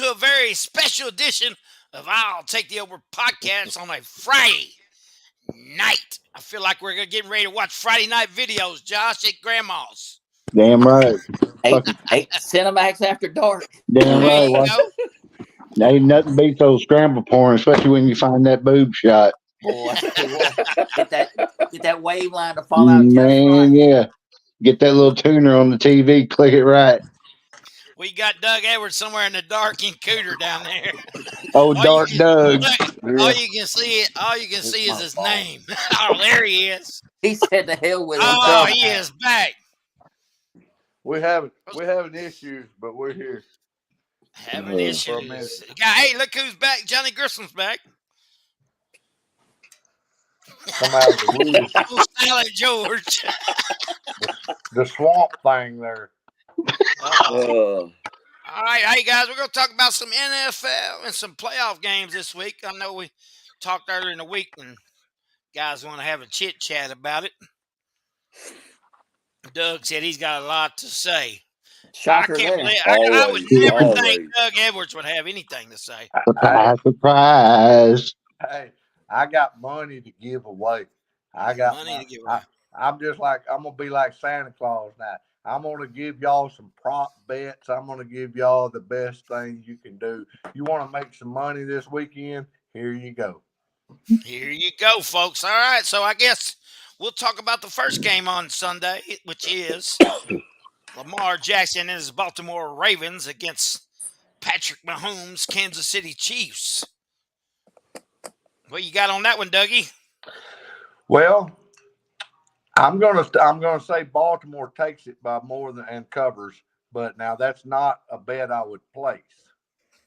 to a very special edition of I'll Take the Over podcast on a Friday night. I feel like we're getting ready to watch Friday night videos, Josh, at Grandma's. Damn right. Eight Cinemax After Dark. Damn There right. you go. There ain't nothing beats those scramble porn, especially when you find that boob shot. Boy, get that wave line to fall out just Man, right. yeah. Get that little tuner on the TV, click it right. We got Doug Edwards somewhere in the dark and cooter down there. Oh, Dark Doug. All you can see is his name. Oh, there he is. He said to hell with it. Oh, he is back. We having issues, but we're here. Having issues. Hey, look who's back. Johnny Grissom's back. Come out of the woods. Oh, Silent George. The swamp thing there. All right, hey guys, we're going to talk about some NFL and some playoff games this week. I know we talked earlier in the week and guys want to have a chit chat about it. Doug said he's got a lot to say. Shocker I can't there. believe I would never think Doug Edwards would have anything to say. Surprise. Hey, I got money to give away. I got Money to give away. I'm just like, I'm going to be like Santa Claus now. I'm going to give y'all some prop bets. I'm going to give y'all the best things you can do. You want to make some money this weekend? Here you go. Here you go, folks. All right, so I guess we'll talk about the first game on Sunday, which is Lamar Jackson and his Baltimore Ravens against Patrick Mahomes' Kansas City Chiefs. What you got on that one, Dougie? Well, I'm gonna say Baltimore takes it by more than and covers, but now that's not a bet I would place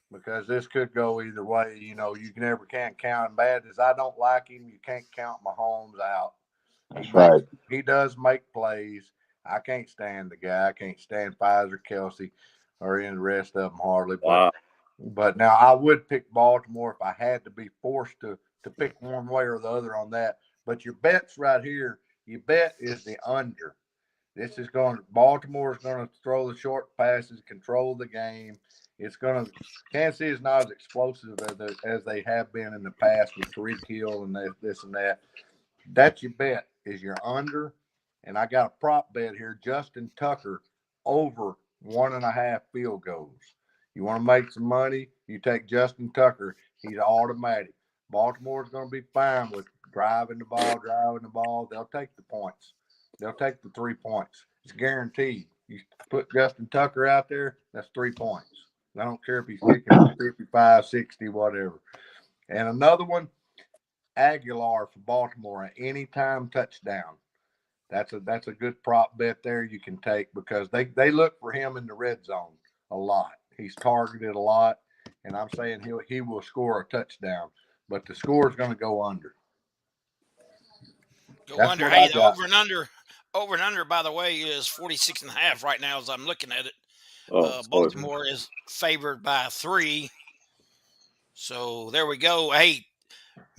because this could go either way. You know, you never can count him. Bad as I don't like him, you can't count Mahomes out. That's right. He does make plays. I can't stand the guy. I can't stand Pfizer, Kelsey, or any of the rest of them hardly. But now I would pick Baltimore if I had to be forced to pick one way or the other on that. But your bets right here, your bet is the under. Baltimore is going to throw the short passes, control the game. Kansas City is not as explosive as they have been in the past with Tyreek Hill and this and that. That's your bet is your under. And I got a prop bet here, Justin Tucker over 1.5 field goals. You want to make some money, you take Justin Tucker. He's automatic. Baltimore's going to be fine with driving the ball. They'll take the points. They'll take the 3 points. It's guaranteed. You put Justin Tucker out there, that's 3 points. I don't care if he's kicking 55, 60, whatever. And another one, Aguilar for Baltimore, an anytime touchdown. That's a good prop bet there you can take because they look for him in the red zone a lot. He's targeted a lot, and I'm saying he will score a touchdown. But the score is going to go under. Under. Hey, the over and under, by the way, is 46.5 right now as I'm looking at it. Baltimore is favored by 3. So there we go. Hey,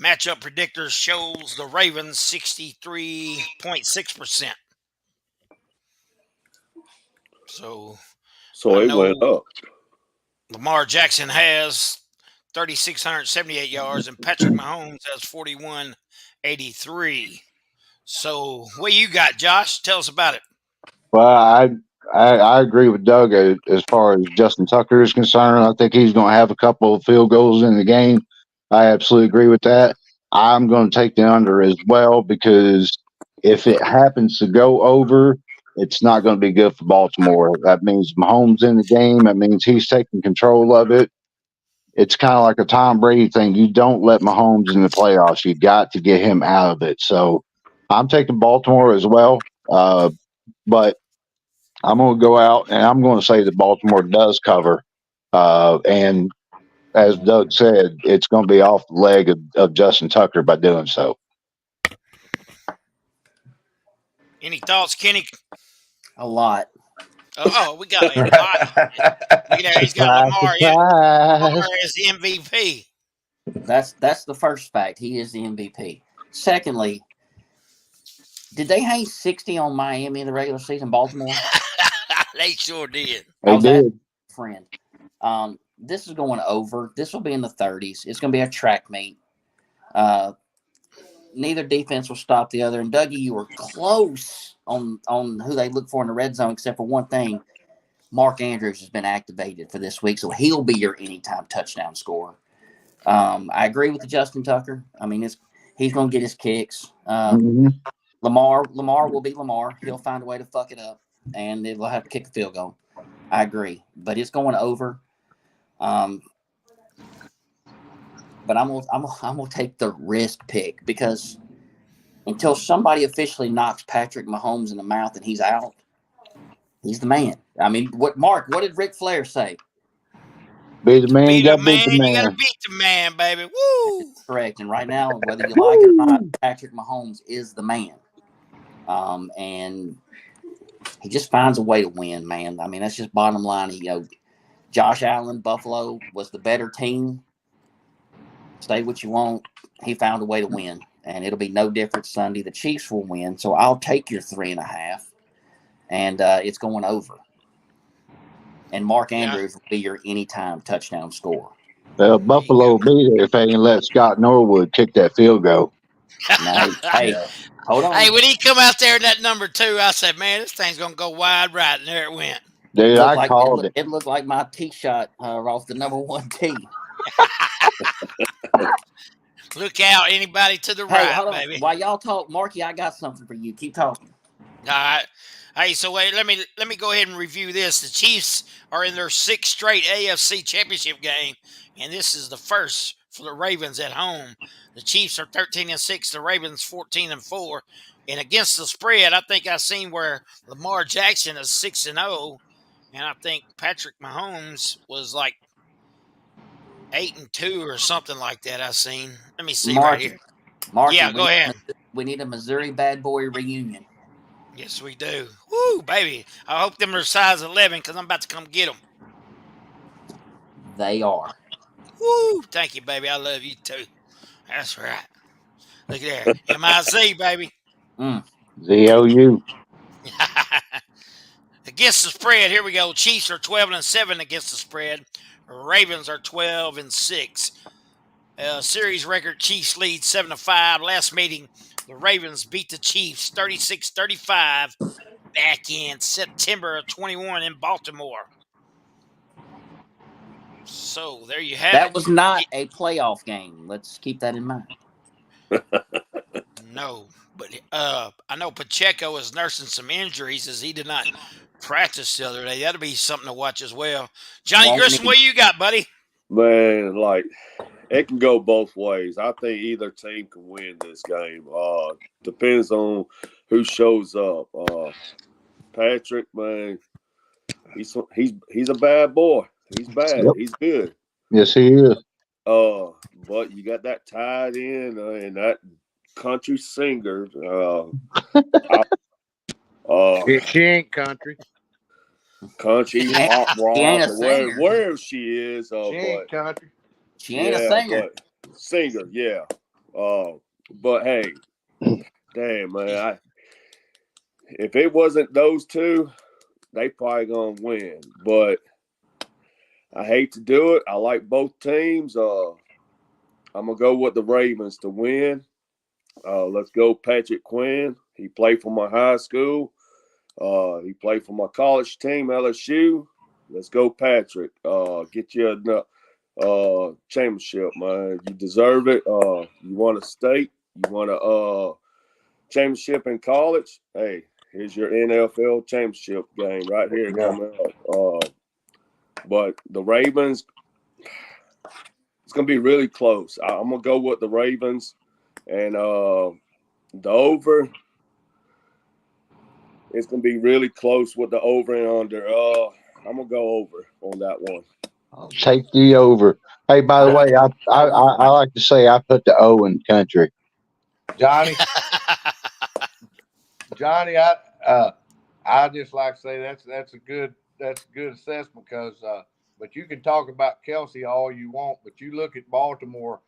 matchup predictors shows the Ravens 63.6%. So it went up. Lamar Jackson has 3,678 yards, and Patrick Mahomes has 4,183. So, what you got, Josh? Tell us about it. Well, I agree with Doug as far as Justin Tucker is concerned. I think he's going to have a couple of field goals in the game. I absolutely agree with that. I'm going to take the under as well because if it happens to go over, it's not going to be good for Baltimore. That means Mahomes in the game. That means he's taking control of it. It's kind of like a Tom Brady thing. You don't let Mahomes in the playoffs. You got to get him out of it. So I'm taking Baltimore as well. But I'm going to go out and I'm going to say that Baltimore does cover. And as Doug said, it's going to be off the leg of Justin Tucker by doing so. Any thoughts, Kenny? A lot. Oh, we got a lot. Look at that. He's got Lamar. Lamar is the MVP. That's the first fact. He is the MVP. Secondly, did they hang 60 on Miami in the regular season, Baltimore? They sure did. They did. Friend. This is going over. This will be in the 30s. It's going to be a track meet. Neither defense will stop the other. And Dougie, you were close on who they look for in the red zone, except for one thing. Mark Andrews has been activated for this week, so he'll be your anytime touchdown scorer. I agree with the Justin Tucker. I mean, he's going to get his kicks. Lamar will be Lamar. He'll find a way to fuck it up, and they'll have to kick a field goal. I agree, but it's going over. But I'm gonna take the risk pick because until somebody officially knocks Patrick Mahomes in the mouth and he's out, he's the man. I mean, what did Ric Flair say? Be the man, Beat you a gotta beat the man, you gotta man. beat the man, baby. Woo! Correct. And right now, whether you like it or not, Patrick Mahomes is the man. And he just finds a way to win, man. I mean, that's just bottom line. Josh Allen, Buffalo was the better team. Say what you want. He found a way to win, and it'll be no different Sunday. The Chiefs will win, so I'll take your 3.5, and it's going over. And Mark Andrews will be your anytime touchdown scorer. Buffalo will be there if they ain't let Scott Norwood kick that field goal. No, hey, hold on. Hey, when he come out there in that number 2, I said, man, this thing's gonna go wide right, and there it went. Dude, I called it. It looked like my tee shot off the number 1 tee. Look out, anybody to the right, hold on. baby. While y'all talk, Marky, I got something for you. Keep talking. All right. Hey, so wait, let me go ahead and review this. The Chiefs are in their 6th straight AFC Championship game, and this is the first for the Ravens at home. The Chiefs are 13-6, the Ravens 14-4, and against the spread, I think I seen where Lamar Jackson is 6-0, and I think Patrick Mahomes was like 8-2 or something like that. I seen. Let me see right here. Marky, yeah, go ahead. We need a Missouri bad boy reunion. Yes, we do. Woo, baby. I hope them are size 11 because I'm about to come get them. They are. Woo. Thank you, baby. I love you too. That's right. Look at there. MIZ, baby. ZOU. Against the spread, here we go. Chiefs are 12-7 against the spread. Ravens are 12-6. Series record, Chiefs lead 7-5. Last meeting, the Ravens beat the Chiefs 36-35 back in September of 21 in Baltimore. So there you have it. That was not a playoff game. Let's keep that in mind. No, but I know Pacheco is nursing some injuries as he did not practice the other day. That'll be something to watch as well. Johnny Grissom, what you got, buddy? Man, like, it can go both ways. I think either team can win this game. Depends on who shows up. Patrick, man, he's a bad boy. He's bad. Yep. He's good. Yes, he is. But you got that tied in and that country singer. She ain't country. Country, pop rock, wherever she is. She ain't country. She ain't a singer. Singer, yeah. But hey, damn, man. If it wasn't those two, they probably gonna win. But I hate to do it. I like both teams. I'm gonna go with the Ravens to win. Let's go, Patrick Quinn. He played for my high school. He played for my college team, LSU. Let's go, Patrick. Get you a championship, man. You deserve it. You won a state. You won a championship in college. Hey, here's your NFL championship game right here coming up. But the Ravens, it's going to be really close. I'm going to go with the Ravens. And the over, it's going to be really close with the over and under. I'm going to go over on that one. I'll take the over. Hey, by the way, I like to say I put the O in country. Johnny, I just like to say that's a good assessment because but you can talk about Kelsey all you want, but you look at Baltimore,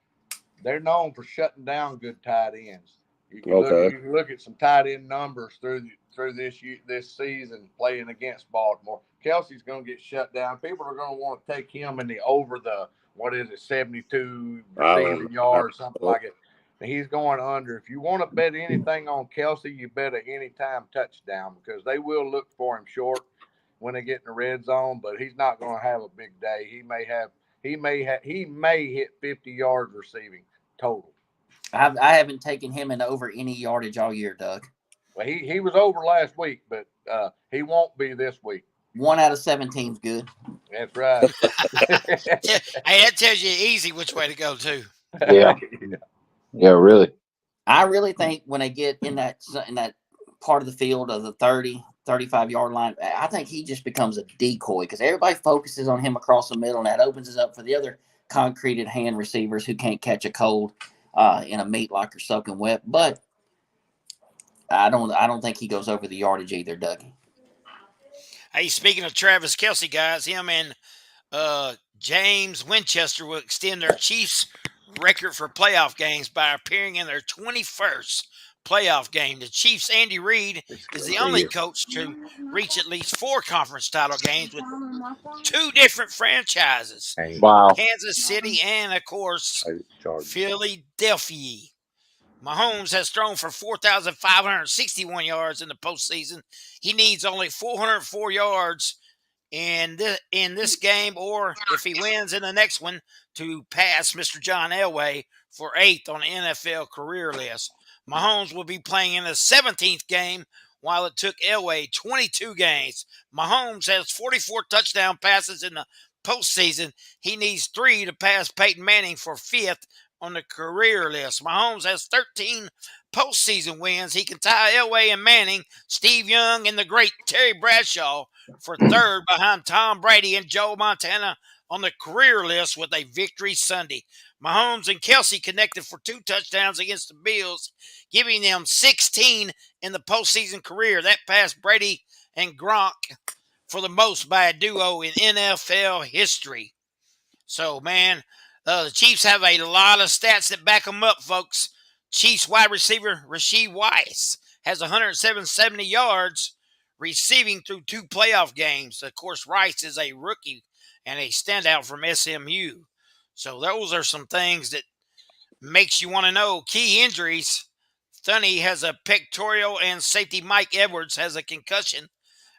they're known for shutting down good tight ends. You can Okay. look at some tight end numbers through this season playing against Baltimore. Kelsey's going to get shut down. People are going to want to take him in the over the 72 receiving yards, something like it. And he's going under. If you want to bet anything on Kelsey, you bet an anytime touchdown because they will look for him short when they get in the red zone. But he's not going to have a big day. He may hit 50 yards receiving total. I haven't taken him in over any yardage all year, Doug. Well, he was over last week, but he won't be this week. 1 out of 17 is good. That's right. Hey, that tells you easy which way to go too. Yeah. Yeah, really. I really think when they get in that part of the field of the 30, 35-yard line, I think he just becomes a decoy because everybody focuses on him across the middle, and that opens us up for the other concreted hand receivers who can't catch a cold in a meat locker soaking wet. But I don't think he goes over the yardage either, Dougie. Hey, speaking of Travis Kelce, guys, him and James Winchester will extend their Chiefs record for playoff games by appearing in their 21st playoff game. The Chiefs' Andy Reid is the only coach to reach at least 4 conference title games with 2 different franchises. Wow. Kansas City and, of course, Philadelphia. Mahomes has thrown for 4,561 yards in the postseason. He needs only 404 yards in this game, or if he wins in the next one, to pass Mr. John Elway for 8th on the NFL career list. Mahomes will be playing in the 17th game, while it took Elway 22 games. Mahomes has 44 touchdown passes in the postseason. He needs 3 to pass Peyton Manning for 5th on the career list. Mahomes has 13 postseason wins. He can tie Elway and Manning, Steve Young, and the great Terry Bradshaw for 3rd behind Tom Brady and Joe Montana on the career list with a victory Sunday. Mahomes and Kelce connected for 2 touchdowns against the Bills, giving them 16 in the postseason career. That passed Brady and Gronk for the most by a duo in NFL history. So, man, the Chiefs have a lot of stats that back them up, folks. Chiefs wide receiver Rashee Rice has 170 yards receiving through 2 playoff games. Of course, Rice is a rookie and a standout from SMU. So those are some things that makes you want to know. Key injuries. Thuney has a pectoral, and safety Mike Edwards has a concussion.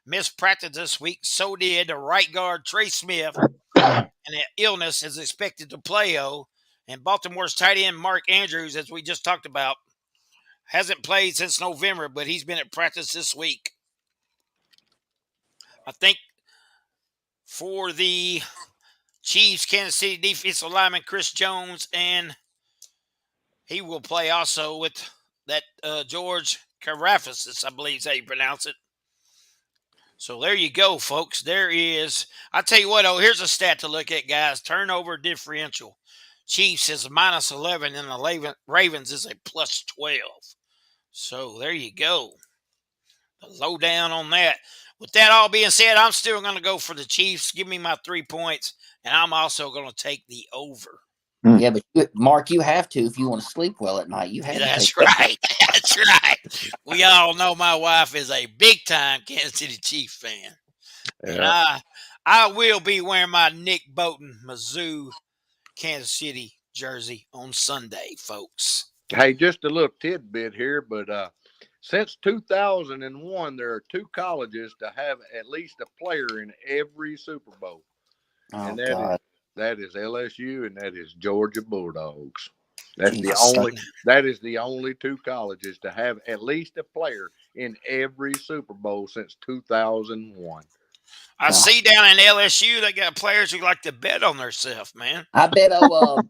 Missed practice this week. So did the right guard Trey Smith. And the illness is expected to play, and Baltimore's tight end Mark Andrews, as we just talked about, hasn't played since November, but he's been at practice this week. I think for the Chiefs, Kansas City defensive lineman Chris Jones, and he will play also with that George Karafis, I believe is how you pronounce it. So there you go, folks. There is. I'll tell you what, here's a stat to look at, guys. Turnover differential. Chiefs is -11, and the Ravens is a +12. So there you go. The lowdown on that. With that all being said, I'm still going to go for the Chiefs. Give me my 3 points, and I'm also going to take the over. Yeah, but Mark, you have to if you want to sleep well at night. You have That's to. right. That's right. We all know my wife is a big-time Kansas City Chiefs fan. Yeah. And I will be wearing my Nick Bolton Mizzou Kansas City jersey on Sunday, folks. Hey, just a little tidbit here, but since 2001, there are 2 colleges to have at least a player in every Super Bowl. Oh, And God. that is LSU and that is Georgia Bulldogs. That is the only 2 colleges to have at least a player in every Super Bowl since 2001. I see down in LSU they got players who like to bet on themselves, man. I bet old saw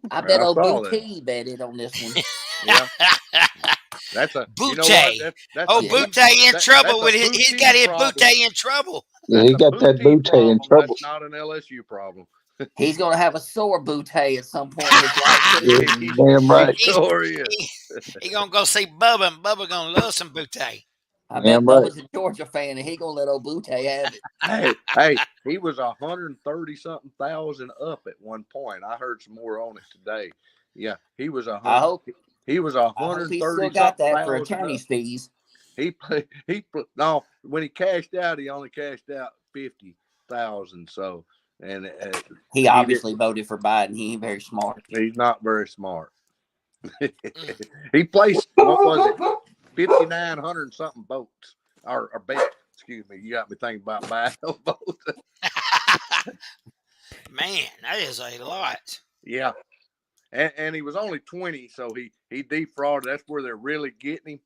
that. Booty betted on this one. Yeah. That's a Butte. You know that's Oh, a- Butte in trouble that's with a it. He's Butte got his problem. Butte in trouble. Yeah, he got that Butte in trouble. That's not an LSU problem. He's going to have a sore Booty at some point in his life. Yeah, damn right. Sure is. He gonna go see Bubba, and Bubba gonna love some Butte. I bet Damn right. Bubba's a Georgia fan, and he going to let old Booty have it. Hey, he was 130-something thousand up at one point. I heard some more on it today. Yeah, he was I hope He was I hope he still got that for attorney's fees. No, when he cashed out, he only cashed out 50,000. So, and he obviously voted for Biden. He ain't very smart. He's not very smart. He placed, what was it, 5,900 something votes or bets. Excuse me, you got me thinking about Biden votes. Man, that is a lot. Yeah, and he was only 20, so he defrauded. That's where they're really getting him.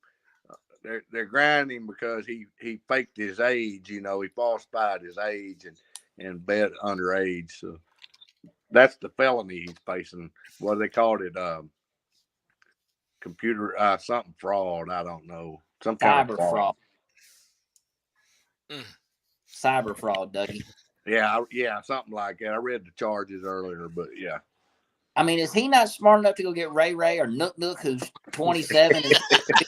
They're grinding him because he faked his age. You know, he falsified his age and bet underage. So that's the felony he's facing. What do they called it? Computer something fraud. I don't know. Some kind of fraud. Cyber fraud, Dougie. Yeah, something like that. I read the charges earlier, but yeah. I mean, is he not smart enough to go get Ray Ray or Nook Nook, who's 27 and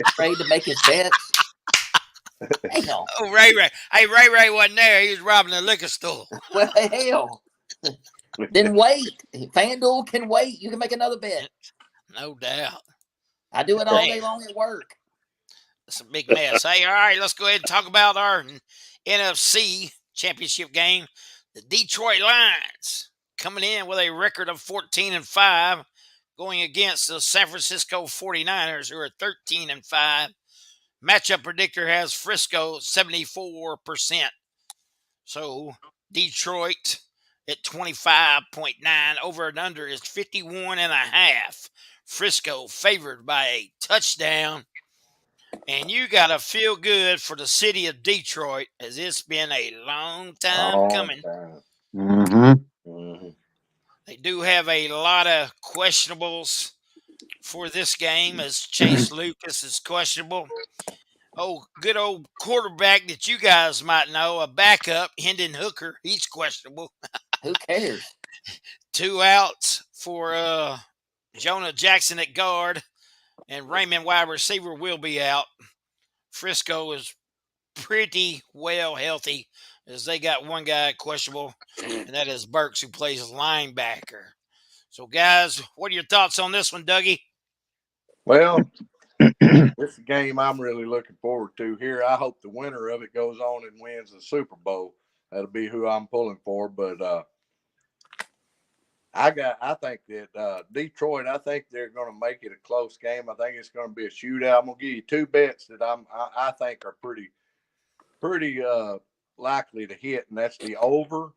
afraid to make his bets? Hell. Oh, Ray Ray. Hey, Ray Ray wasn't there. He was robbing a liquor store. Well, hell. Then wait. FanDuel can wait. You can make another bet. No doubt. I do it all day long at work. It's a big mess. Hey, all right, let's go ahead and talk about our NFC championship game. The Detroit Lions coming in with a record of 14-5, going against the San Francisco 49ers, who are 13-5. Matchup predictor has Frisco 74%. So Detroit at 25.9. Over and under is 51.5. Frisco favored by a touchdown. And you got to feel good for the city of Detroit, as it's been a long time coming. Mm-hmm. They do have a lot of questionables for this game, as Chase Lucas is questionable. Oh, good old quarterback that you guys might know, a backup, Hendon Hooker, he's questionable. Who cares? 2 outs for Jonah Jackson at guard, and Raymond wide receiver will be out. Frisco is pretty well healthy, as they got one guy questionable, and that is Burks, who plays linebacker. So, guys, what are your thoughts on this one, Dougie? Well, it's a game I'm really looking forward to here. I hope the winner of it goes on and wins the Super Bowl. That'll be who I'm pulling for. But I think that Detroit, I think they're going to make it a close game. I think it's going to be a shootout. I'm going to give you 2 bets that I think are pretty likely to hit, and that's the over,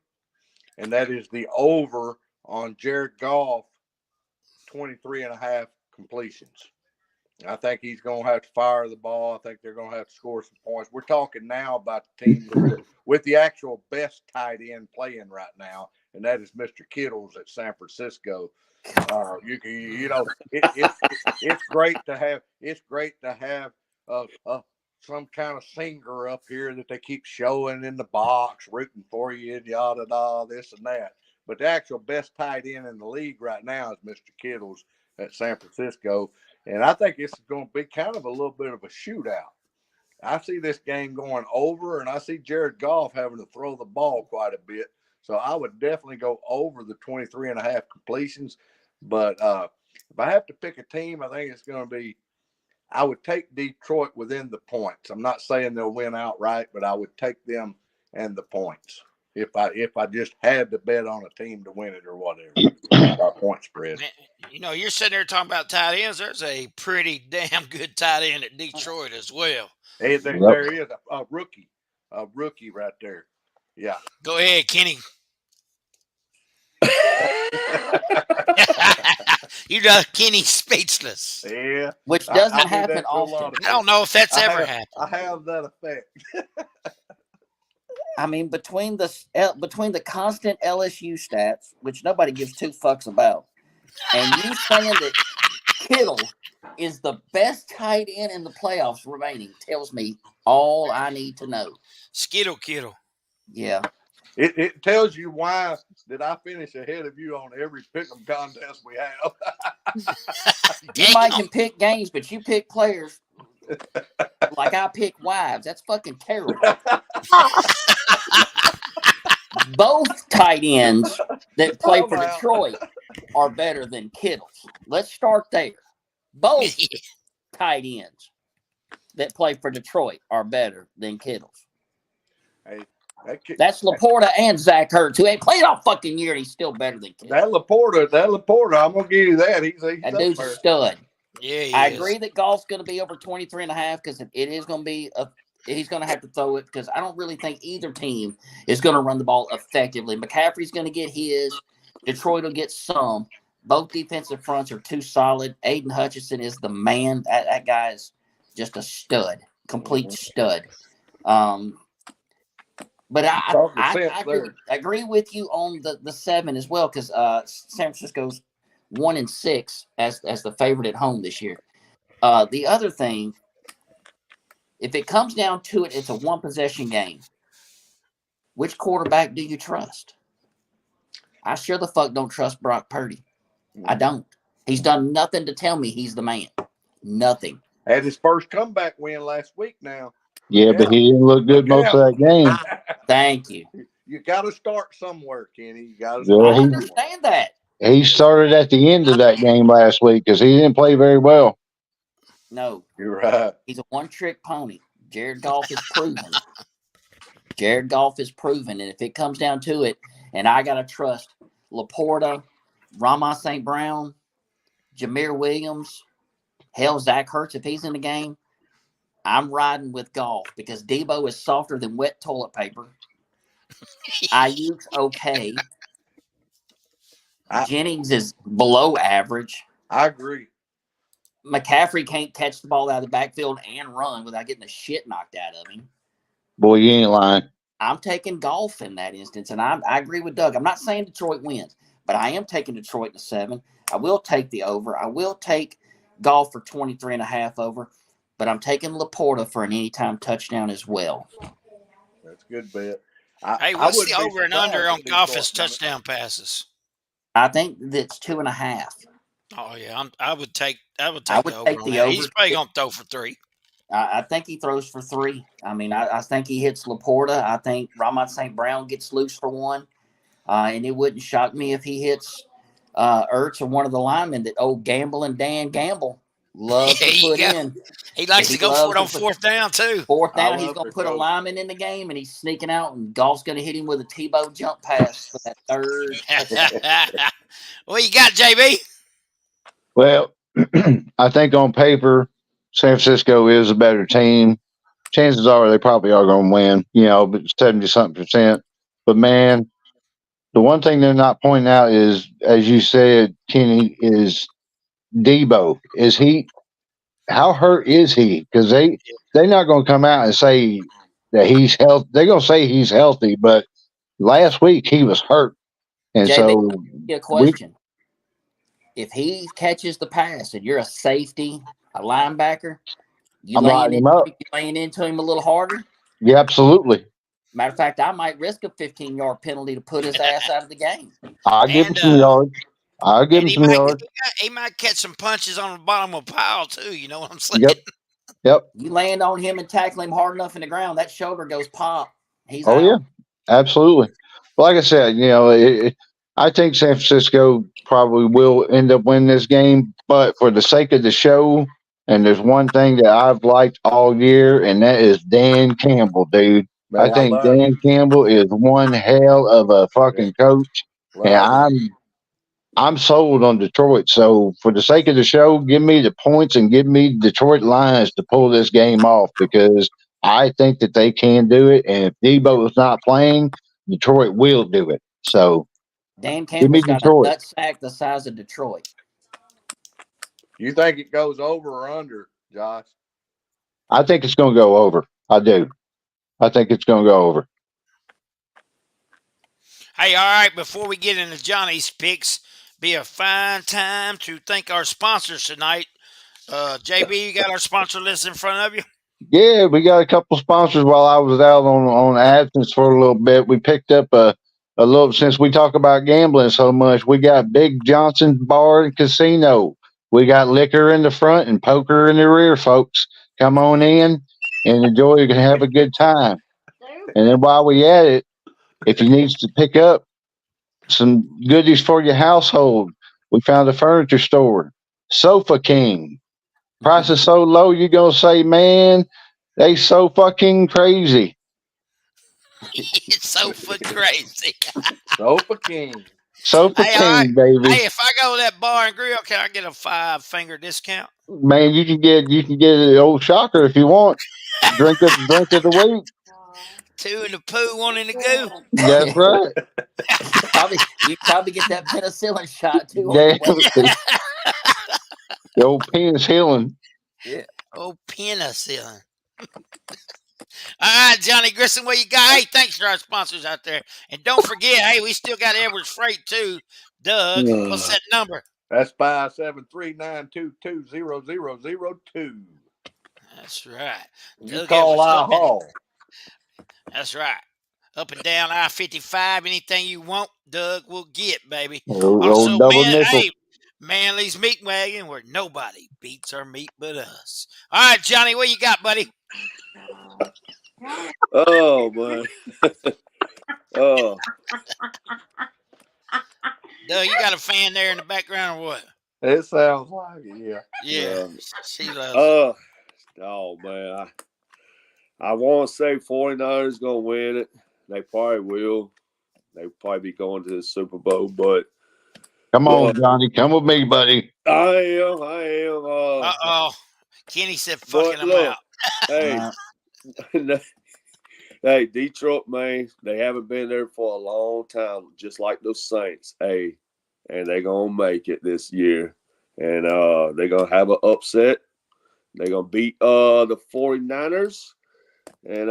and that is the over on Jared Goff, 23.5 completions. I think he's going to have to fire the ball. I think they're going to have to score some points. We're talking now about the team with the actual best tight end playing right now, and that is Mr. Kittles at San Francisco. It's great to have some kind of singer up here that they keep showing in the box, rooting for you, and yada da, this and that. But the actual best tight end in the league right now is Mr. Kittles at San Francisco. And I think it's going to be kind of a little bit of a shootout. I see this game going over, and I see Jared Goff having to throw the ball quite a bit. So I would definitely go over the 23.5 completions. But if I have to pick a team, I think it's going to be, I would take Detroit within the points. I'm not saying they'll win outright, but I would take them and the points if I just had to bet on a team to win it or whatever. Point spread. Man, you're sitting there talking about tight ends. There's a pretty damn good tight end at Detroit as well. Hey, there is a rookie right there. Yeah. Go ahead, Kenny. You got Kenny speechless. Yeah. Which doesn't happen often. I don't know if that's ever happened. I have that effect. I mean, between the constant LSU stats, which nobody gives 2 fucks about, and you saying that Kittle is the best tight end in the playoffs remaining, tells me all I need to know. Skittle Kittle. Yeah. It tells you why did I finish ahead of you on every pick'em contest we have. You might can pick games, but you pick players like I pick wives. That's fucking terrible. Both tight ends that play for Detroit are better than Kittles. Let's start there. Both tight ends that play for Detroit are better than Kittle's. Hey, That's Laporta and Zach Ertz, who ain't played all fucking year, and he's still better than Kittle. that Laporta, I'm gonna give you that. He's That up dude's a there. stud. Yeah, he I is. agree that Goff's going to be over 23.5 because it is going to be he's going to have to throw it because I don't really think either team is going to run the ball effectively. McCaffrey's going to get his. Detroit will get some. Both defensive fronts are too solid. Aiden Hutchinson is the man. That guy's just a stud, complete stud. But I agree with you on the 7 as well because San Francisco's 1-6 as the favorite at home this year. The other thing, if it comes down to it, it's a 1-possession game. Which quarterback do you trust? I sure the fuck don't trust Brock Purdy. I don't. He's done nothing to tell me he's the man. Nothing. Had his first comeback win last week now. Yeah, but he didn't look good most of that game. Thank you. You got to start somewhere, Kenny. You got to Yeah, I start somewhere. understand that. He started at the end of that game last week because he didn't play very well. No, You're right. he's a one-trick pony. Jared Goff is proven. Jared Goff is proven. And if it comes down to it, and I got to trust Laporta, Rama St. Brown, Jameer Williams, hell, Zach Ertz, if he's in the game, I'm riding with Goff because Debo is softer than wet toilet paper. Ayuk's okay. Jennings is below average. I agree. McCaffrey can't catch the ball out of the backfield and run without getting the shit knocked out of him. Boy, you ain't lying. I'm taking Goff in that instance, and I agree with Doug. I'm not saying Detroit wins, but I am taking Detroit to 7. I will take the over. I will take Goff for 23.5 over, but I'm taking Laporta for an anytime touchdown as well. That's a good bet. Hey, what's the over and under on Goff's touchdown passes? I think that's 2.5. Oh yeah, I would take the over. He's probably gonna throw for 3. I think he throws for 3. I mean, I think he hits Laporta. I think Ramon St. Brown gets loose for 1. And it wouldn't shock me if he hits Ertz or one of the linemen that old gambling Dan Gamble loves to put in. He likes to go for it on 4th down, too. 4th down, he's going to put a lineman in the game, and he's sneaking out, and Goff's going to hit him with a Tebow jump pass for that 3rd. What you got, JB? Well, I think on paper, San Francisco is a better team. Chances are they probably are going to win, but 70-something%. But, man, the one thing they're not pointing out is, as you said, Kenny, is Debo. How hurt is he? Because they're not going to come out and say that he's healthy. They're going to say he's healthy, but last week he was hurt. And JB, so a question. If he catches the pass and you're a safety, a linebacker, you laying into him a little harder? Yeah, absolutely. Matter of fact, I might risk a 15-yard penalty to put his ass out of the game. I'll give him some yards. I'll give him some yards. He might catch some punches on the bottom of a pile, too. You know what I'm saying? Yep. You land on him and tackle him hard enough in the ground, that shoulder goes pop. He's out. Yeah, absolutely. Like I said, I think San Francisco probably will end up winning this game, but for the sake of the show, and there's one thing that I've liked all year, and that is Dan Campbell, dude. Man, I think Dan Campbell is one hell of a fucking coach, and I'm sold on Detroit. So for the sake of the show, give me the points and give me Detroit Lions to pull this game off because I think that they can do it. And if Debo is not playing, Detroit will do it. So Dan Campbell's got a nut sack the size of Detroit. You think it goes over or under, Josh? I think it's going to go over. I do. I think it's going to go over. Hey, all right, before we get into Johnny's picks, be a fine time to thank our sponsors tonight. JB, you got our sponsor list in front of you? Yeah, we got a couple sponsors while I was out on absence for a little bit. We picked up a little, since we talk about gambling so much, we got Big Johnson Bar and Casino. We got liquor in the front and poker in the rear, folks. Come on in and enjoy. You can have a good time. And then while we at it, if you need to pick up some goodies for your household, we found a furniture store, Sofa King. Price is so low, you're gonna say, man, they so fucking crazy. It's so crazy. Sofa King. Sofa Hey, all right. King, baby. Hey, if I go to that bar and grill, can I get a 5-finger discount? Man, you can get an old shocker if you want. Drink of the week. 2 in the poo, 1 in the goo. That's right. You probably get that penicillin shot too. Yeah. The old penis healing. Oh, penicillin. All right, Johnny Grissom, what you got? Hey, thanks to our sponsors out there. And don't forget, hey, we still got Edwards Freight too. Doug, what's that number? That's 573-922-0002. That's right. You Doug call Edwards I up in- haul. That's right. Up and down I-55, anything you want, Doug will get, baby. Old Also, double man, nickel. hey, Manly's Meat Wagon, where nobody beats our meat but us. All right, Johnny, what you got, buddy? Oh man. Oh, Doug, you got a fan there in the background or what? It sounds like it, yeah. Yeah, she loves it. oh man. I want to say 49ers gonna win it. They probably will. They probably be going to the Super Bowl, but Come on, Johnny. Come with me, buddy. I am. Uh-oh. Kenny said fucking them look, out. Hey, hey, Detroit, man, they haven't been there for a long time, just like those Saints. Hey, and they're gonna make it this year. And they're gonna have an upset. They're gonna beat the 49ers. And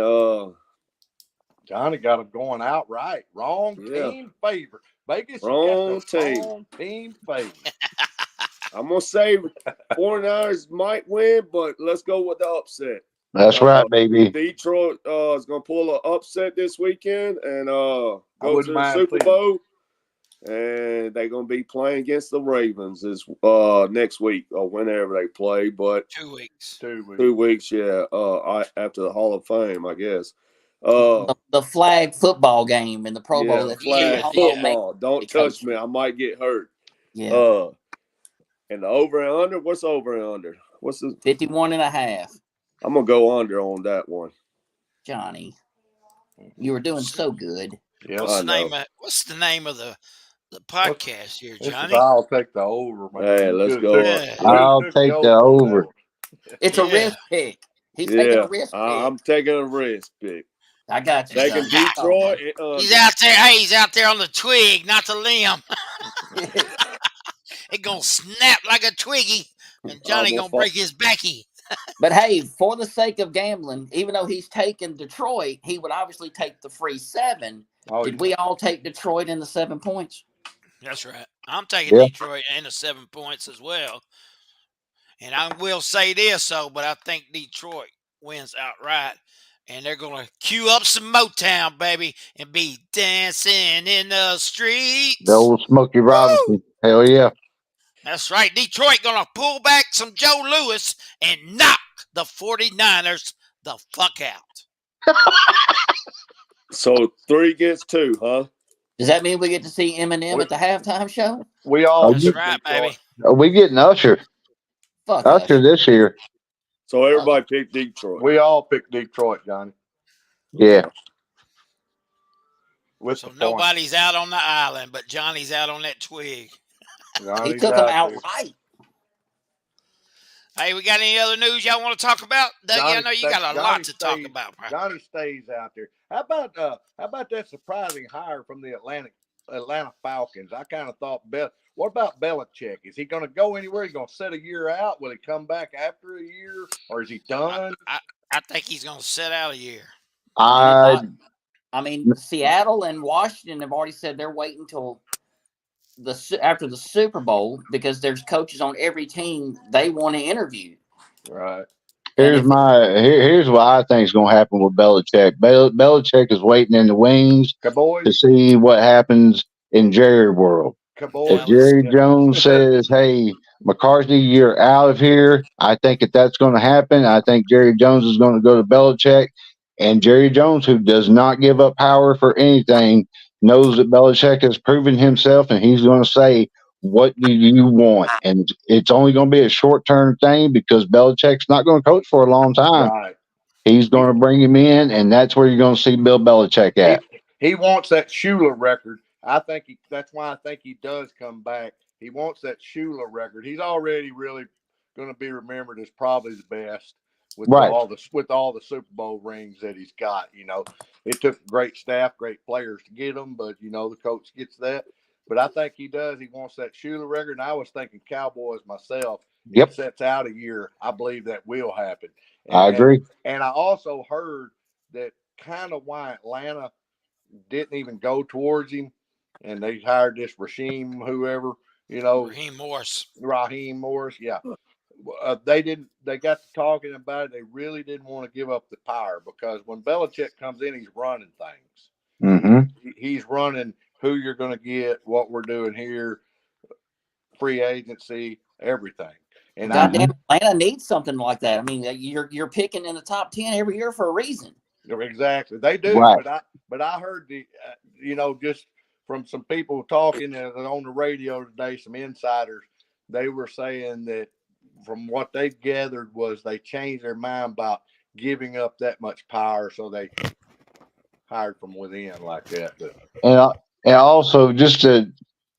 Johnny got him going outright. Wrong Yeah. team favor. Vegas, you Wrong got the team. wrong team favor. I'm gonna say 49ers might win, but let's go with the upset. That's right, baby. Detroit is gonna pull an upset this weekend and go to wouldn't the mind Super seeing it. Bowl. And they're gonna be playing against the Ravens this next week or whenever they play. But 2 weeks. 2 weeks. 2 weeks, yeah. After the Hall of Fame, I guess. The flag football game in the Pro Bowl. Yeah, That's flag yeah, football. Don't the touch coach. me. I might get hurt. Yeah, And the over and under. What's over and under? What's the? 51.5. I'm gonna go under on that one. Johnny, you were doing so good. Yeah, What's I the know. name of the podcast here, this is Johnny? I'll take the over, man. Hey, let's You go. Yeah. I'll take the over. It's a Yeah. risk pick. He's taking Yeah, a risk pick. I'm taking a risk pick. I got you. Taking Johnny. Detroit. He's out there. Hey, he's out there on the twig, not the limb. It gonna snap like a twiggy, and Johnny I'm gonna gonna break his backy. But hey, for the sake of gambling, even though he's taken Detroit, he would obviously take the free 7. Oh, Did we all take Detroit in the 7 points? That's right. I'm taking Yeah. Detroit and the 7 points as well. And I will say this, but I think Detroit wins outright. And they're going to cue up some Motown, baby, and be dancing in the streets. The old Smokey Robinson. Hell yeah. That's right. Detroit going to pull back some Joe Louis and knock the 49ers the fuck out. So 3 against 2, huh? Does that mean we get to see Eminem at the halftime show? we all That's picked right, Detroit. baby. Are we getting Usher? Fuck Usher us. this year. So everybody picked Detroit. We all picked Detroit, Johnny. Yeah. With So the point. nobody's out on the island, but Johnny's out on that twig. He Johnny's took him out there. outright. Hey, we got any other news y'all want to talk about? Dougie, I know you got a lot to talk about, bro. Johnny stays out there. How about that surprising hire from the Atlanta Falcons? I kind of thought what about Belichick? Is he going to go anywhere? He's going to sit a year out? Will he come back after a year, or is he done? I think he's going to sit out a year. I Seattle and Washington have already said they're waiting till after the Super Bowl because there's coaches on every team they want to interview. Right. here's what I think is going to happen with Belichick. Belichick is waiting in the wings Cowboys. to see what happens in Jerry world. Cowboys. If Jerry Jones says, "Hey, McCarthy, you're out of here," I think if that's going to happen, I think Jerry Jones is going to go to Belichick. And Jerry Jones, who does not give up power for anything, knows that Belichick has proven himself, and he's going to say, what do you want? And it's only going to be a short-term thing because Belichick's not going to coach for a long time. Right. He's going to bring him in, and that's where you're going to see Bill Belichick at. He wants that Shula record. I think that's why I think he does come back. He wants that Shula record. He's already really going to be remembered as probably the best with Right. all the Super Bowl rings that he's got. You know, it took great staff, great players to get them, but you know the coach gets that. But I think he does. He wants that Shula record. And I was thinking Cowboys myself. Yep. It sets out a year. I believe that will happen. I agree. And I also heard that kind of why Atlanta didn't even go towards him, and they hired this whoever, you know, Raheem Morris. Yeah. They got to talking about it. They really didn't want to give up the power because when Belichick comes in, he's running things. Mm-hmm. He's running who you're going to get, what we're doing here, free agency, everything. And goddamn, Atlanta needs something like that. I mean, you're picking in the top 10 every year for a reason. Exactly, they do. Right. But I heard just from some people talking on the radio today, some insiders, they were saying that from what they gathered was they changed their mind about giving up that much power, so they hired from within like that. But, and also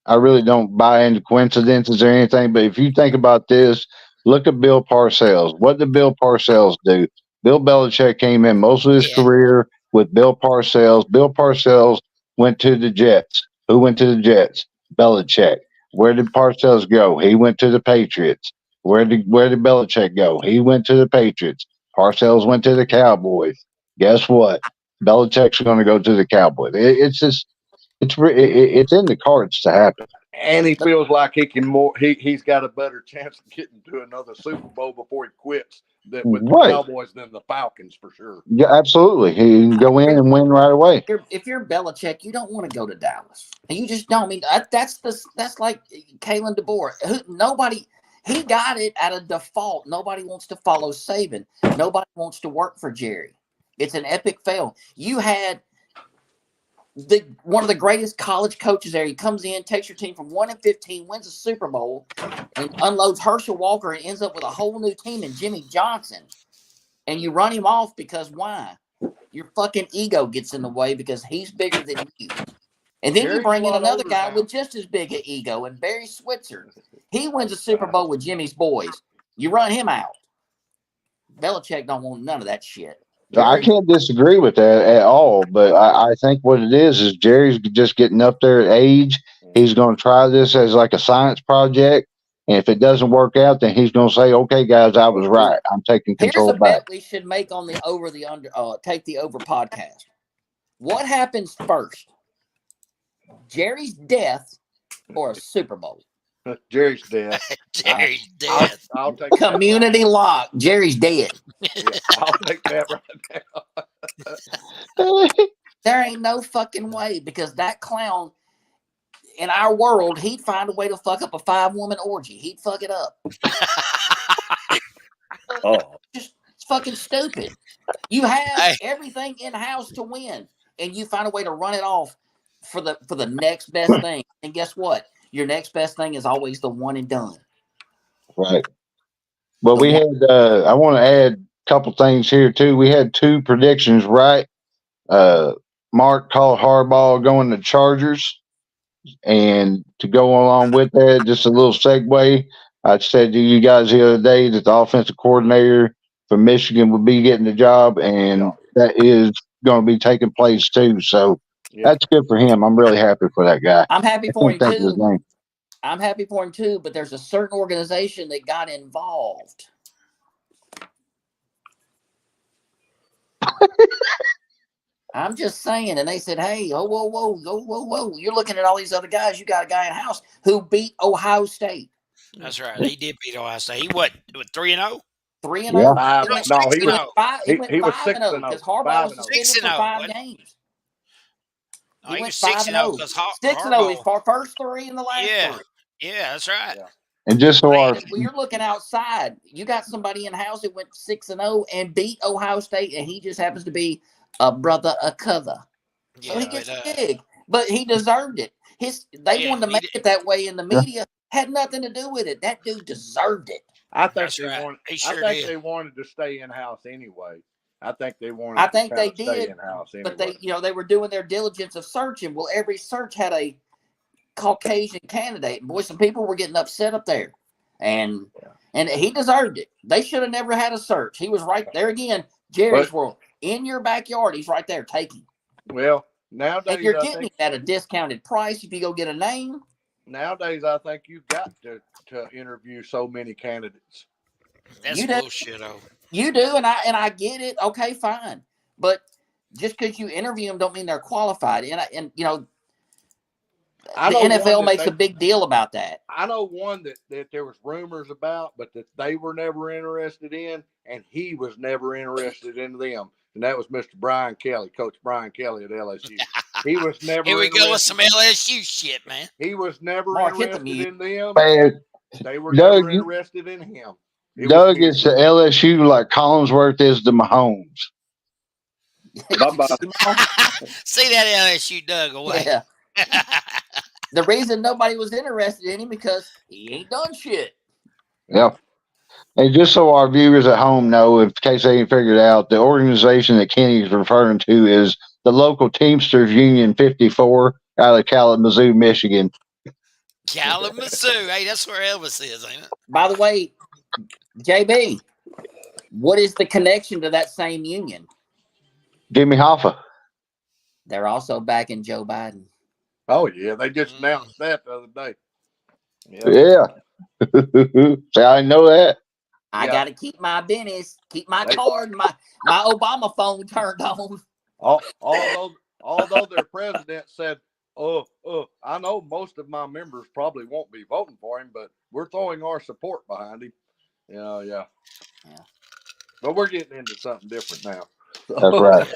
I really don't buy into coincidences or anything, but if you think about this, look at Bill Parcells. What did Bill Parcells do? Bill Belichick came in most of his career with Bill Parcells. Bill Parcells went to the Jets. Who went to the Jets? Belichick. Where did Parcells go? He went to the Patriots. Where did Belichick go? He went to the Patriots. Parcells went to the Cowboys. Guess what? Belichick's going to go to the Cowboys. It's in the cards to happen. And he feels like he can he's got a better chance of getting to another Super Bowl before he quits with the Cowboys than the Falcons for sure. Yeah, absolutely. He can go in and win right away. If you're Belichick, you don't want to go to Dallas. You just don't. I mean, that's like Kalen DeBoer. He got it at a default. Nobody wants to follow Saban. Nobody wants to work for Jerry. It's an epic fail. You had one of the greatest college coaches there. He comes in, takes your team from 1-15, wins a Super Bowl, and unloads Herschel Walker and ends up with a whole new team and Jimmy Johnson. And you run him off because why? Your fucking ego gets in the way because he's bigger than you. And then you bring in another guy with just as big an ego, and Barry Switzer. He wins a Super Bowl with Jimmy's boys. You run him out. Belichick don't want none of that shit. I can't disagree with that at all, but I think what it is Jerry's just getting up there at age. He's going to try this as like a science project, and if it doesn't work out, then he's going to say, "Okay, guys, I was right. I'm taking control back." Here's a bet we should make on the over the under. Take the over podcast. What happens first? Jerry's death or a Super Bowl? Jerry's dead. Jerry's dead. I'll take community lock. Jerry's dead. Yeah, I'll take that right now. There ain't no fucking way because that clown in our world, he'd find a way to fuck up a 5-woman orgy. He'd fuck it up. Just it's fucking stupid. You have everything in house to win, and you find a way to run it off for the next best thing. And guess what? Your next best thing is always the one and done. Right. Well, we had, I want to add a couple things here, too. We had 2 predictions, right? Mark called Harbaugh going to Chargers. And to go along with that, just a little segue, I said to you guys the other day that the offensive coordinator for Michigan would be getting the job, and that is going to be taking place, too. So, that's good for him. I'm really happy for that guy. I'm happy for him too. I'm happy for him too, but there's a certain organization that got involved. I'm just saying, and they said, "Hey, whoa! You're looking at all these other guys. You got a guy in house who beat Ohio State." That's right. He did beat Ohio State. He what 3-0? 3-0. He was 6-0 because Harbaugh was suspended for 5 games. He went 6-0 because 6-0 is our first 3 in the last 3. Yeah, that's right. Yeah. And just so you're looking outside, you got somebody in house that went 6-0 and beat Ohio State, and he just happens to be a brother, a cousin. So he gets big, but he deserved it. They wanted to make it that way in the media. Had nothing to do with it. That dude deserved it. I think That's they right. wanted. He sure I think did. they wanted to stay in house anyway. I think they wanted. I think to they kinda stay did, in house anyway. but they were doing their diligence of searching. Well, every search had a Caucasian candidate, and boy, some people were getting upset up there, and he deserved it. They should have never had a search. He was right there again. Jerry's World in your backyard. He's right there taking. Well, nowadays And you're I getting think it at a discounted price if you go get a name. nowadays I think you've got to interview so many candidates. That's You do. bullshit. Oh, You do, and I get it. Okay, fine, but just because you interview them don't mean they're qualified. And you know, I the know one NFL that makes they- a big deal about that. I know one that there was rumors about, but that they were never interested in, and he was never interested in them. And that was Mr. Brian Kelly, Coach Brian Kelly at LSU. He was never. here we go with interested- some LSU shit, man. He was never Mark, hit the interested mute. in them. Man, They were Doug, never you- interested in him. It Doug was is the LSU like Collinsworth is the Mahomes. Bye-bye. See that LSU Doug away. Yeah. The reason nobody was interested in him because he ain't done shit. Yep. And just so our viewers at home know, in case they ain't figured out, the organization that Kenny's referring to is the local Teamsters Union 54 out of Kalamazoo, Michigan. Kalamazoo. Hey, that's where Elvis is, ain't it? By the way, JB, what is the connection to that same union? Jimmy Hoffa. They're also backing Joe Biden. Oh yeah, they just announced that the other day. Yeah. Yeah. See, I didn't know that. I Yeah. got to keep my business, keep my They- card, my Obama phone turned on. Although their president said, I know most of my members probably won't be voting for him, but we're throwing our support behind him. Yeah. But we're getting into something different now. That's right.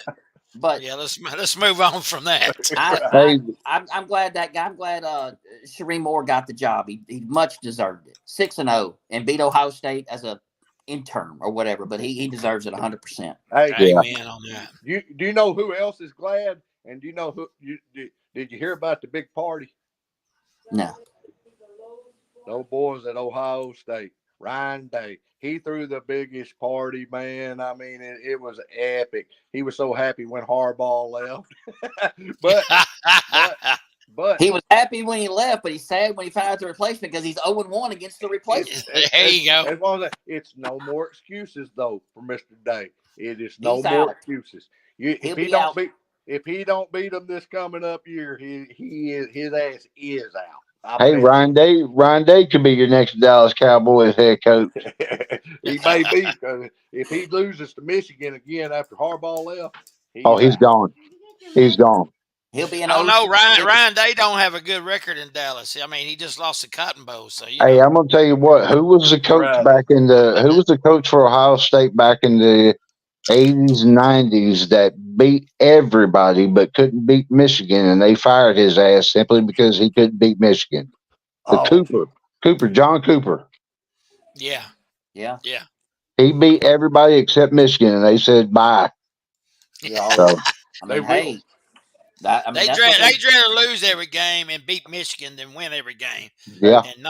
But Yeah, let's move on from that. Hey, I'm glad that guy. I'm glad Shereen Moore got the job. He much deserved it. 6-0 and beat Ohio State as a intern or whatever. But he deserves it 100%. Hey, Yeah. Amen on that. do you know who else is glad? And do you know who? Did you hear about the big party? No, Those boys at Ohio State, Ryan Day. He threw the biggest party, man. I mean, it was epic. He was so happy when Harbaugh left. but he was happy when he left, but he's sad when he found out the replacement because he's 0-1 against the replacement. There you go. as long as it's no more excuses though for Mr. Day. It is no He's more out. excuses. He'll If be he don't out. beat if he don't beat them this coming up year, his ass is out. hey, Ryan Day could be your next Dallas Cowboys head coach. He may be, because if he loses to Michigan again after Harbaugh left, he's out. Gone. He's gone. He'll be an Oh no, 0-6. Ryan Day don't have a good record in Dallas. I mean, he just lost the Cotton Bowl. So Hey, I'm gonna tell you what. Who was the coach Right. Who was the coach for Ohio State back in the 80s and 90s that beat everybody but couldn't beat Michigan, and they fired his ass simply because he couldn't beat Michigan? John Cooper. yeah. Yeah. He beat everybody except Michigan, and they said bye. Yeah, So I They mean, will. hey, that's what They'd rather lose every game and beat Michigan than win every game yeah, and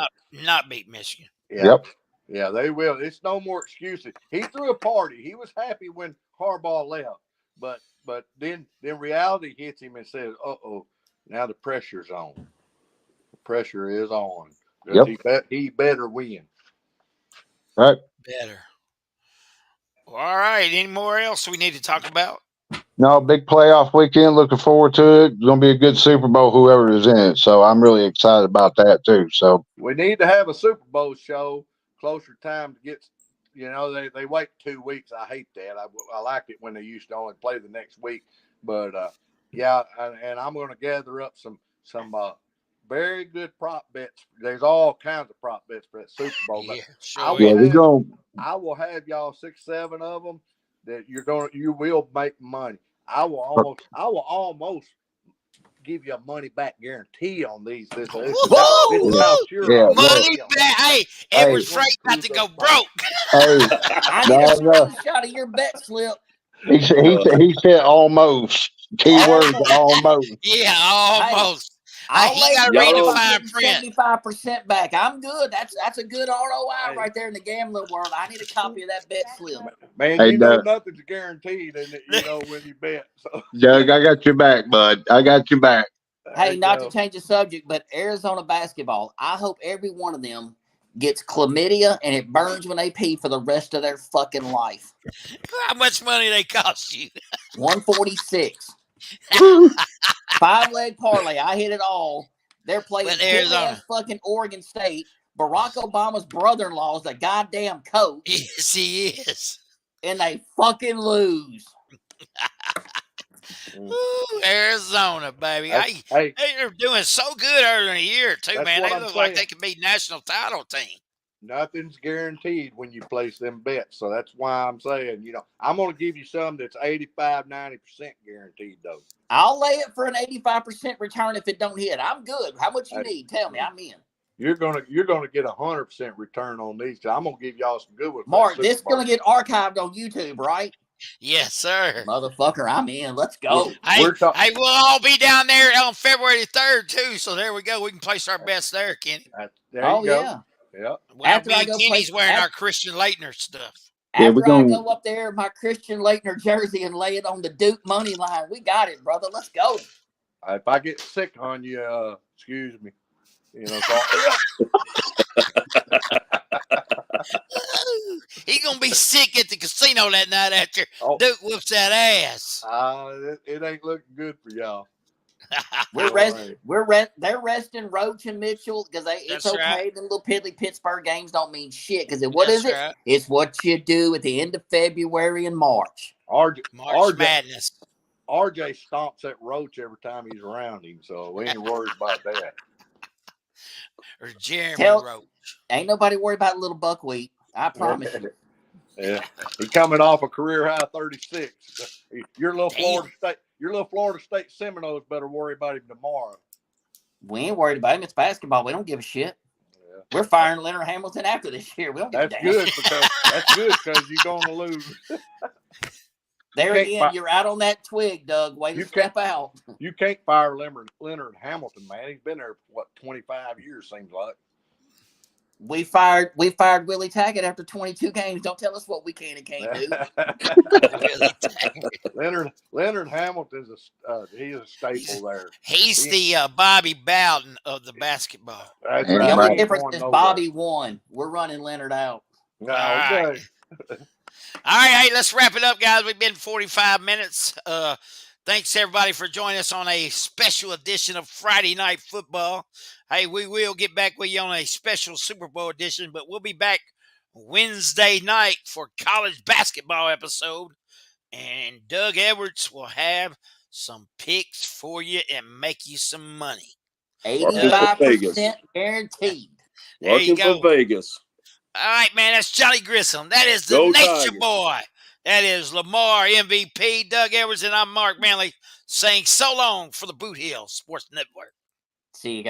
not beat Michigan. yeah. Yep. Yeah, they will. It's no more excuses. He threw a party. He was happy when Harbaugh left, but then reality hits him and says, now the pressure's on. The pressure is on. 'Cause he better win. right. Better. Well, all right. Any more else we need to talk about? No, big playoff weekend. Looking forward to it. It's gonna be a good Super Bowl, whoever is in it. So I'm really excited about that too. So We need to have a Super Bowl show closer time to get. They wait 2 weeks. I hate that. I like it when they used to only play the next week. But yeah, and I'm going to gather up some very good prop bets. There's all kinds of prop bets for that Super Bowl. But Yeah, I sure. will yeah, we're is. gonna. I will have y'all 6, 7 of them that you will make money. I will almost give you a money back guarantee on these. This is how sure Yeah, I am. Money back. Hey, Edward Frank about to go broke. Hey, I need a No. screenshot of your bet slip. he said almost. Keyword almost. Yeah, almost. I'll He lay got it to read the Y'all fine print. 75% back. I'm good. That's a good ROI Hey. right there in the gambling world. I need a copy of that bet slip. Man, Hey, you know Doug. nothing's guaranteed, and when you bet. So Doug, I got your back, bud. I got your back. there Hey, you not go. to change the subject, but Arizona basketball, I hope every one of them gets chlamydia and it burns when they pee for the rest of their fucking life. How much money they cost you? 146. 5-leg parlay. I hit it all. They're playing But Arizona. ass fucking Oregon State. Barack Obama's brother-in-law is a goddamn coach, Yes, he is. and they fucking lose. Ooh, Arizona, baby. Hey, They're doing so good early in the year, too, That's man. what They I'm look like they saying. could be national title team. nothing's guaranteed when you place them bets. So that's why I'm saying, I'm going to give you some that's 85, 90% guaranteed, though. I'll lay it for an 85% return if it don't hit. I'm good. How much you Hey. need? Tell me. I'm in. You're gonna get 100% return on these. I'm gonna give y'all some good ones. for Mark, that this is Super Bowl. going to get archived on YouTube, right? Yes, sir. Motherfucker, I'm in. Let's go. Hey, We're talking. hey, we'll all be down there on February 3rd, too. So there we go. We can place our bets there, Kenny. There Oh, you go. yeah. Yeah. Well, After me I and go Kenny's play- wearing after- our Christian Leitner stuff. Yeah, we're After I gonna- go up there in my Christian Leitner jersey and lay it on the Duke money line, we got it, brother. Let's go. If I get sick on you, excuse me. So, He's going to be sick at the casino that night after oh, Duke whoops that ass. it ain't looking good for y'all. We're All resting. right. They're resting Roach and Mitchell because it's That's okay. right. The little piddly Pittsburgh games don't mean shit because what That's is it? right. It's what you do at the end of February and March. RJ, March Madness. RJ stomps that Roach every time he's around him, so we ain't worried about that. Or Jeremy Tell- Roach. Ain't nobody worried about little buckwheat. I promise you. Yeah, he coming off a career high 36. Your little Damn. Florida State Seminoles better worry about him tomorrow. We ain't worried about him. It's basketball. We don't give a shit. Yeah. We're firing Leonard Hamilton after this year. We don't give That's a damn. good because you're gonna lose. There Can't again, fi- you're out on that twig, Doug. Way to You step out. You can't fire Leonard Hamilton, man. He's been there for 25 years, seems like. We fired Willie Taggart after 22 games. Don't tell us what we can and can't do. Leonard Hamilton's he's a staple there. He's the Bobby Bowden of the basketball. That's Yeah, The right. only right. difference Going is nowhere. Bobby won. We're running Leonard out. No, All right. okay. All right, hey, let's wrap it up, guys. We've been 45 minutes. Thanks, everybody, for joining us on a special edition of Friday Night Football. Hey, we will get back with you on a special Super Bowl edition, but we'll be back Wednesday night for college basketball episode. And Doug Edwards will have some picks for you and make you some money. 85% guaranteed. There you Working go. for Vegas. All right, man. That's Johnny Grissom. That is the Go Nature Tigers. Boy. That is Lamar MVP, Doug Edwards, and I'm Mark Manley saying so long for the Boot Hill Sports Network. See you guys.